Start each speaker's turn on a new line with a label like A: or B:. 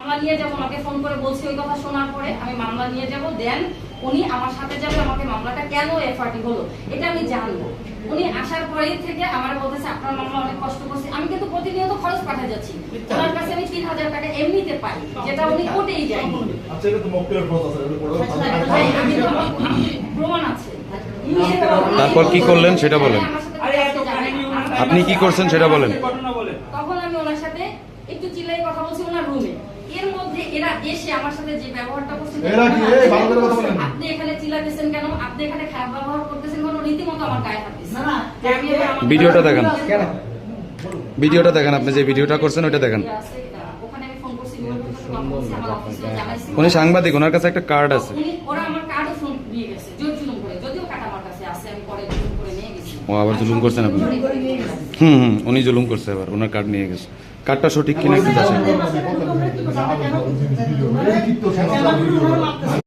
A: মামলা নিয়ে যাবো, আমাকে ফোন করে বলছি ওই কথা শোনার পরে আমি মামলা নিয়ে যাব, দেন উনি আমার সাথে যাবে, আমাকে মামলাটা কেন এফআরটি হলো এটা আমি জানবো। উনি আসার পরেই থেকে আমার বলতেছে আপনার মামলা অনেক কষ্ট করছে। আমি কিন্তু প্রতিনিয়ত খরচ পাঠিয়ে যাচ্ছি, ওনার কাছে আমি 3000 টাকা এমনিতে পাই, যেটা উনি কোর্টেই যায়।
B: আচ্ছা, এটা তো মক্কেলের খরচ আছে, এটা পড়ে
A: আমি তো আমার প্রমাণ আছে।
C: তারপর কি করলেন সেটা বলেন, আপনি কি করছেন সেটা বলেন।
A: তখন আমি ওনার সাথে একটু চিল্লাই কথা বলছি ওনার রুমে। এর মধ্যে এরা এসে আমার সাথে যে ব্যবহারটা করছে, আপনি এখানে চিল্লাতেছেন কেন, আপনি এখানে খারাপ ব্যবহার করতেছেন কেন, রীতিমতো আমার গায়ে হাত দিচ্ছে।
C: ভিডিওটা দেখান, ভিডিওটা দেখান, আপনি যে ভিডিওটা করছেন ওটা দেখান।
A: ওখানে আমি ফোন করছি, আমার অফিসে জানাইছি।
C: উনি সাংবাদিক, ওনার কাছে একটা কার্ড আছে।
A: ওরা আমার কার্ডও ফোন দিয়ে গেছে, জোর জুলুম করে, যদিও কার্ড আমার কাছে আছে, আমি পরে জুলুম করে নিয়ে গেছি।
C: ও আবার জুলুম করছেন আপনি? উনি জুলুম করছে, আবার ওনার কার্ড নিয়ে গেছে। কার্ডটা সঠিক কিনা একটু যাচাই করুন।